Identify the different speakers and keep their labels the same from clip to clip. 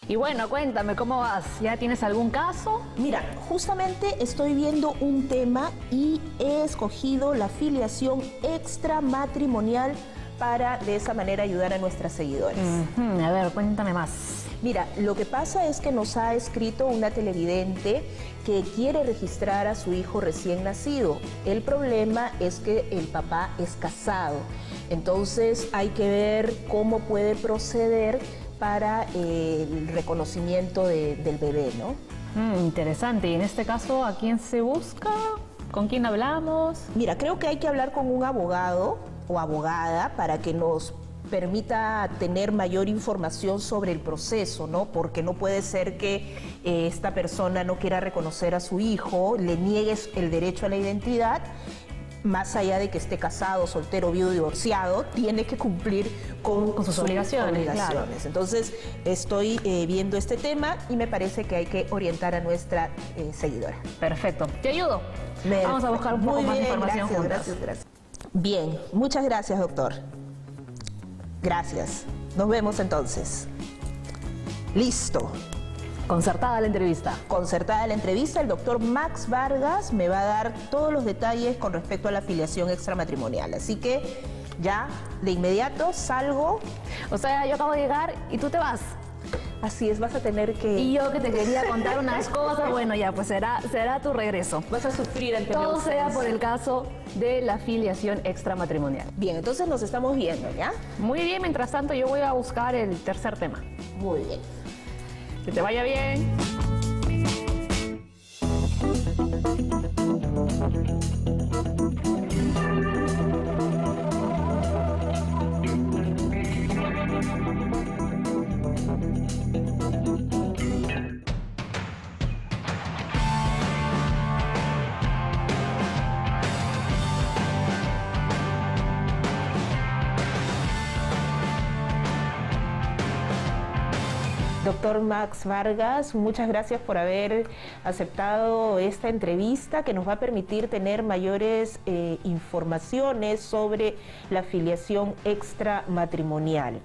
Speaker 1: Y bueno, cuéntame, ¿cómo vas? ¿Ya tienes algún caso?
Speaker 2: Mira, justamente estoy viendo un tema y he escogido la filiación extramatrimonial para de esa manera ayudar a nuestras seguidores.
Speaker 1: A ver, cuéntame más.
Speaker 2: Mira, lo que pasa es que nos ha escrito una televidente que quiere registrar a su hijo recién nacido. El problema es que el papá es casado, entonces hay que ver cómo puede proceder para el reconocimiento del bebé, ¿no?
Speaker 1: Interesante. Y en este caso, ¿a quién se busca? ¿Con quién hablamos?
Speaker 2: Mira, creo que hay que hablar con un abogado o abogada para que nos permita tener mayor información sobre el proceso, ¿no? Porque no puede ser que esta persona no quiera reconocer a su hijo, le niegues el derecho a la identidad, más allá de que esté casado, soltero, viudo, divorciado, tiene que cumplir con
Speaker 1: sus obligaciones, claro.
Speaker 2: Entonces, estoy viendo este tema y me parece que hay que orientar a nuestra seguidora.
Speaker 1: Perfecto. ¿Te ayudo? Vamos a buscar un poco más de información juntas.
Speaker 2: Gracias. Bien, muchas gracias, doctor. Gracias. Nos vemos entonces. Listo.
Speaker 1: Concertada la entrevista.
Speaker 2: Concertada la entrevista, el doctor Max Vargas me va a dar todos los detalles con respecto a la afiliación extramatrimonial. Así que ya de inmediato salgo.
Speaker 1: O sea, yo acabo de llegar y tú te vas.
Speaker 2: Así es, vas a tener que...
Speaker 1: Y yo que te quería contar unas cosas, bueno, ya, pues será tu regreso.
Speaker 2: Vas a sufrir ante
Speaker 1: Todo sea por el caso de la filiación extramatrimonial.
Speaker 2: Bien, entonces nos estamos viendo, ¿ya?
Speaker 1: Muy bien, mientras tanto yo voy a buscar el tercer tema.
Speaker 2: Muy bien.
Speaker 1: Que te vaya bien.
Speaker 2: Doctor Max Vargas, muchas gracias por haber aceptado esta entrevista que nos va a permitir tener mayores informaciones sobre la filiación extramatrimonial.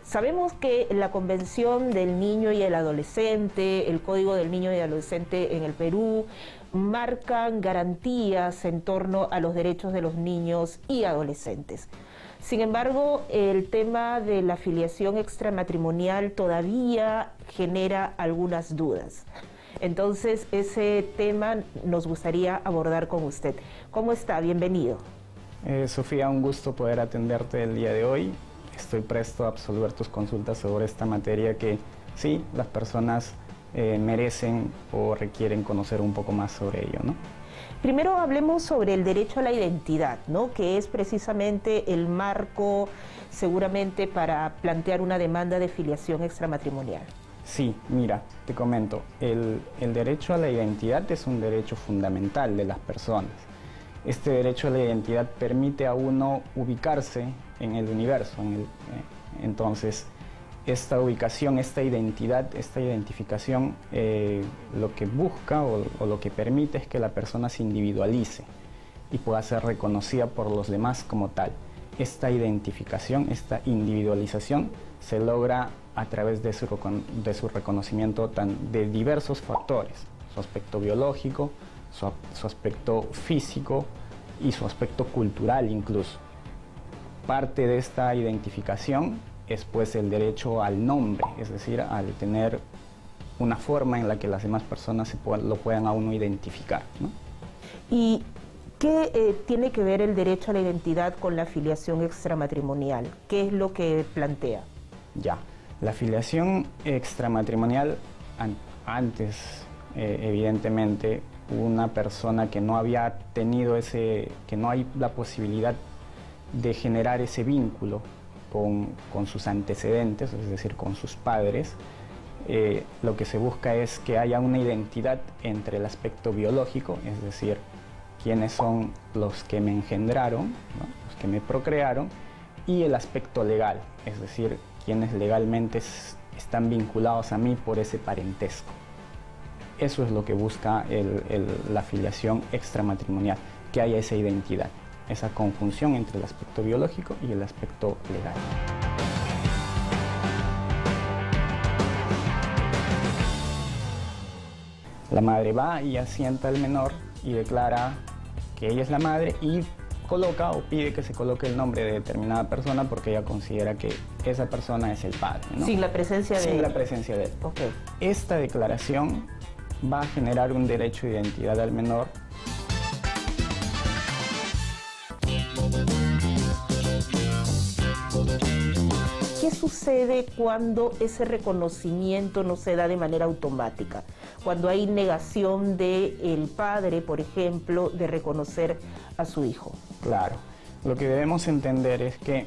Speaker 2: Sabemos que la Convención del Niño y el Adolescente, el Código del Niño y Adolescente en el Perú, marcan garantías en torno a los derechos de los niños y adolescentes. Sin embargo, el tema de la filiación extramatrimonial todavía genera algunas dudas. Entonces, ese tema nos gustaría abordar con usted. ¿Cómo está? Bienvenido.
Speaker 3: Sofía, un gusto poder atenderte el día de hoy. Estoy presto a absolver tus consultas sobre esta materia que sí, las personas merecen o requieren conocer un poco más sobre ello, ¿no?
Speaker 2: Primero hablemos sobre el derecho a la identidad, ¿no? Que es precisamente el marco seguramente para plantear una demanda de filiación extramatrimonial.
Speaker 3: Sí, mira, te comento, el derecho a la identidad es un derecho fundamental de las personas. Este derecho a la identidad permite a uno ubicarse en el universo, entonces esta ubicación, esta identidad, esta identificación, lo que busca o lo que permite es que la persona se individualice y pueda ser reconocida por los demás como tal. Esta identificación, esta individualización se logra a través de su reconocimiento de diversos factores, su aspecto biológico, su aspecto físico y su aspecto cultural incluso. Parte de esta identificación es pues el derecho al nombre, es decir, al tener una forma en la que las demás personas lo puedan a uno identificar, ¿no?
Speaker 2: ¿Y qué tiene que ver el derecho a la identidad con la filiación extramatrimonial? ¿Qué es lo que plantea?
Speaker 3: Ya, la filiación extramatrimonial, antes evidentemente una persona que no había tenido que no hay la posibilidad de generar ese vínculo con sus antecedentes, es decir, con sus padres, lo que se busca es que haya una identidad entre el aspecto biológico, es decir, quiénes son los que me engendraron, ¿no?, los que me procrearon, y el aspecto legal, es decir, quienes legalmente están vinculados a mí por ese parentesco. Eso es lo que busca la filiación extramatrimonial, que haya esa identidad, esa conjunción entre el aspecto biológico y el aspecto legal. La madre va y asienta al menor y declara que ella es la madre y coloca o pide que se coloque el nombre de determinada persona porque ella considera que esa persona es el padre, ¿no?
Speaker 2: Sin la presencia de él.
Speaker 3: Sin la presencia de él.
Speaker 2: Okay.
Speaker 3: Esta declaración va a generar un derecho de identidad al menor.
Speaker 2: ¿Qué sucede cuando ese reconocimiento no se da de manera automática? Cuando hay negación del padre, por ejemplo, de reconocer a su hijo.
Speaker 3: Claro, lo que debemos entender es que,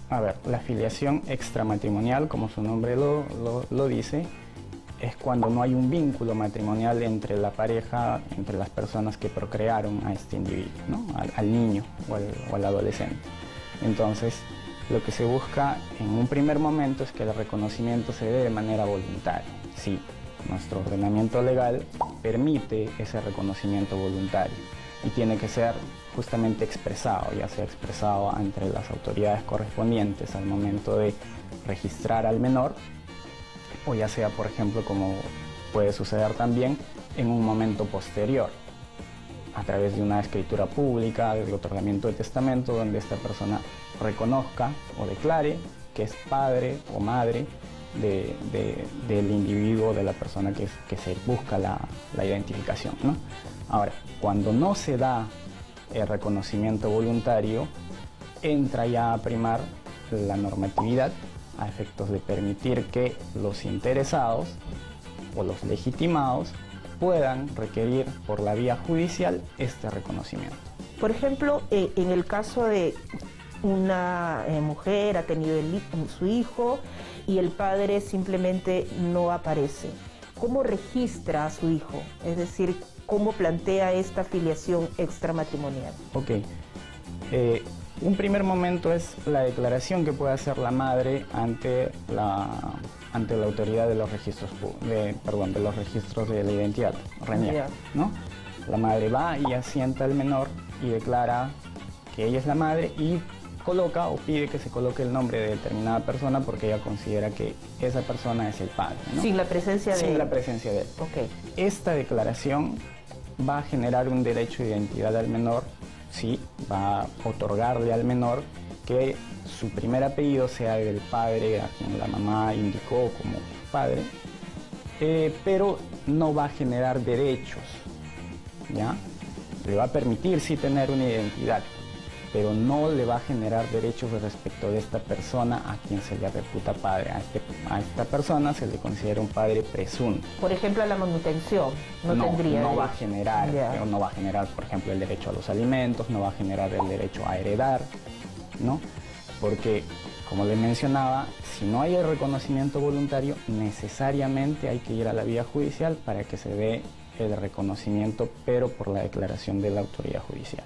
Speaker 3: a ver, la filiación extramatrimonial, como su nombre lo dice, es cuando no hay un vínculo matrimonial entre la pareja, entre las personas que procrearon a este individuo, ¿no? Al niño o al adolescente. Entonces, lo que se busca en un primer momento es que el reconocimiento se dé de manera voluntaria. Sí, nuestro ordenamiento legal permite ese reconocimiento voluntario y tiene que ser justamente expresado, ya sea expresado entre las autoridades correspondientes al momento de registrar al menor, o ya sea, por ejemplo, como puede suceder también, en un momento posterior, a través de una escritura pública, del otorgamiento de testamento, donde esta persona reconozca o declare que es padre o madre del individuo, de la persona que se busca la identificación, ¿no? Ahora, cuando no se da el reconocimiento voluntario, entra ya a primar la normatividad a efectos de permitir que los interesados o los legitimados puedan requerir por la vía judicial este reconocimiento.
Speaker 2: Por ejemplo, en el caso de una mujer ha tenido su hijo y el padre simplemente no aparece, ¿cómo registra a su hijo? Es decir, ¿cómo plantea esta filiación extramatrimonial?
Speaker 3: Ok. Un primer momento es la declaración que puede hacer la madre ante la autoridad de los registros de los registros de la identidad, RENIEC, ¿no? La madre va y asienta al menor y declara que ella es la madre y coloca o pide que se coloque el nombre de determinada persona porque ella considera que esa persona es el padre, ¿no?
Speaker 2: Sin la presencia de él.
Speaker 3: Sin la presencia de él.
Speaker 2: Okay.
Speaker 3: Esta declaración va a generar un derecho de identidad al menor. Sí, va a otorgarle al menor que su primer apellido sea del padre a quien la mamá indicó como padre, pero no va a generar derechos, ¿ya? Le va a permitir sí tener una identidad, pero no le va a generar derechos respecto de esta persona a quien se le reputa padre. A esta persona se le considera un padre presunto.
Speaker 2: Por ejemplo, a la manutención no tendría.
Speaker 3: No va a generar, no va a generar, por ejemplo, el derecho a los alimentos, no va a generar el derecho a heredar, ¿no? Porque, como le mencionaba, si no hay el reconocimiento voluntario, necesariamente hay que ir a la vía judicial para que se dé el reconocimiento, pero por la declaración de la autoridad judicial.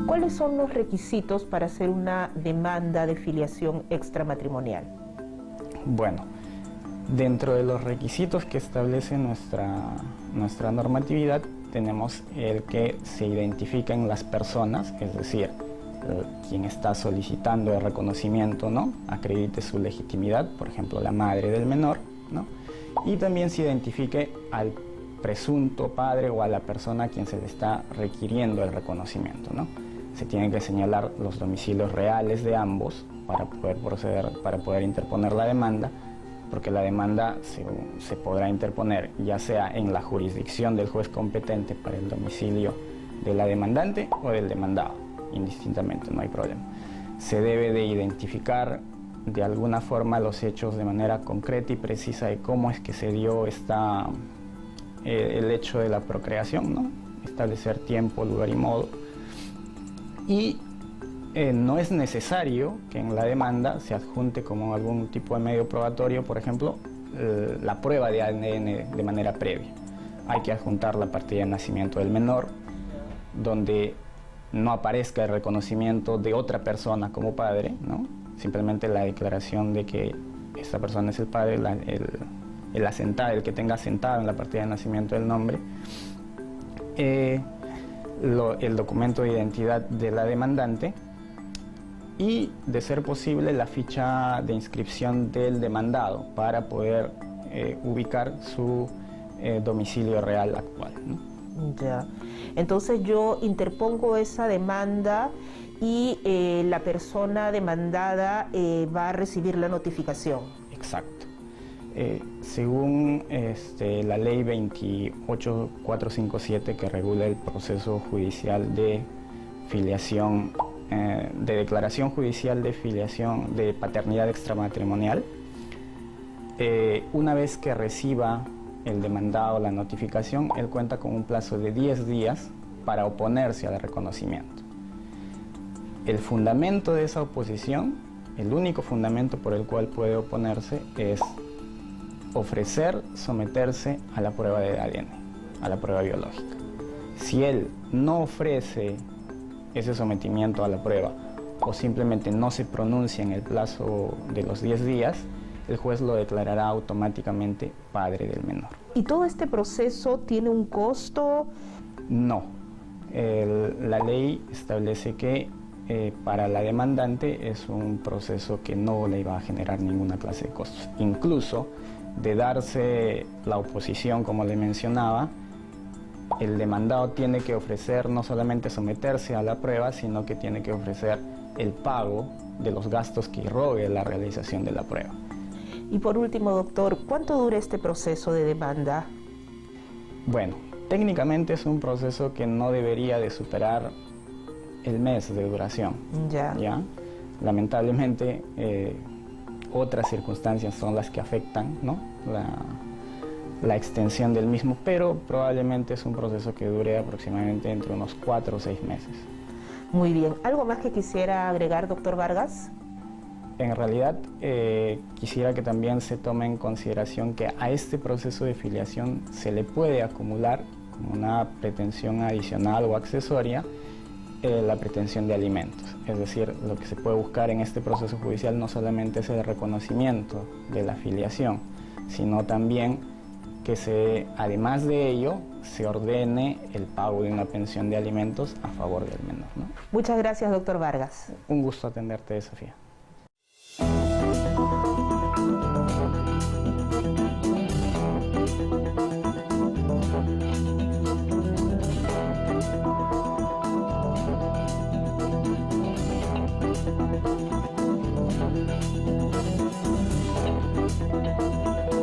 Speaker 2: ¿Cuáles son los requisitos para hacer una demanda de filiación extramatrimonial?
Speaker 3: Bueno, dentro de los requisitos que establece nuestra normatividad, tenemos el que se identifiquen las personas, es decir, quien está solicitando el reconocimiento, ¿no?, acredite su legitimidad, por ejemplo, la madre del menor, ¿no? Y también se identifique al presunto padre o a la persona a quien se le está requiriendo el reconocimiento, ¿no? Se tienen que señalar los domicilios reales de ambos para poder proceder, para poder interponer la demanda, porque la demanda se podrá interponer ya sea en la jurisdicción del juez competente para el domicilio de la demandante o del demandado, indistintamente, no hay problema. Se debe de identificar de alguna forma los hechos de manera concreta y precisa de cómo es que se dio el hecho de la procreación, ¿no? Establecer tiempo, lugar y modo. Y no es necesario que en la demanda se adjunte como algún tipo de medio probatorio, por ejemplo, la prueba de ADN de manera previa. Hay que adjuntar la partida de nacimiento del menor, donde no aparezca el reconocimiento de otra persona como padre, ¿no? Simplemente la declaración de que esta persona es el padre, el que tenga asentado en la partida de nacimiento del nombre. El documento de identidad de la demandante y, de ser posible, la ficha de inscripción del demandado para poder ubicar su domicilio real actual, ¿no?
Speaker 2: Ya. Entonces yo interpongo esa demanda y la persona demandada va a recibir la notificación.
Speaker 3: Exacto. Según la ley 28457, que regula el proceso judicial de filiación, de declaración judicial de filiación de paternidad extramatrimonial, una vez que reciba el demandado la notificación, él cuenta con un plazo de 10 días para oponerse al reconocimiento. El fundamento de esa oposición, el único fundamento por el cual puede oponerse, es ofrecer someterse a la prueba de ADN, a la prueba biológica. Si él no ofrece ese sometimiento a la prueba o simplemente no se pronuncia en el plazo de los 10 días, el juez lo declarará automáticamente padre del menor.
Speaker 2: ¿Y todo este proceso tiene un costo?
Speaker 3: No. La ley establece que para la demandante es un proceso que no le va a generar ninguna clase de costos. Incluso, de darse la oposición, como le mencionaba, el demandado tiene que ofrecer no solamente someterse a la prueba, sino que tiene que ofrecer el pago de los gastos que irrogue la realización de la prueba.
Speaker 2: Y por último, doctor, ¿cuánto dura este proceso de demanda?
Speaker 3: Bueno, técnicamente es un proceso que no debería de superar el mes de duración. ¿Ya? Lamentablemente, otras circunstancias son las que afectan, ¿no?, la extensión del mismo, pero probablemente es un proceso que dure aproximadamente entre unos 4 o 6 meses.
Speaker 2: Muy bien. ¿Algo más que quisiera agregar, doctor Vargas?
Speaker 3: En realidad, quisiera que también se tome en consideración que a este proceso de filiación se le puede acumular como una pretensión adicional o accesoria la pretensión de alimentos. Es decir, lo que se puede buscar en este proceso judicial no solamente es el reconocimiento de la filiación, sino también que además de ello, se ordene el pago de una pensión de alimentos a favor del menor, ¿no?
Speaker 2: Muchas gracias, doctor Vargas.
Speaker 3: Un gusto atenderte, Sofía.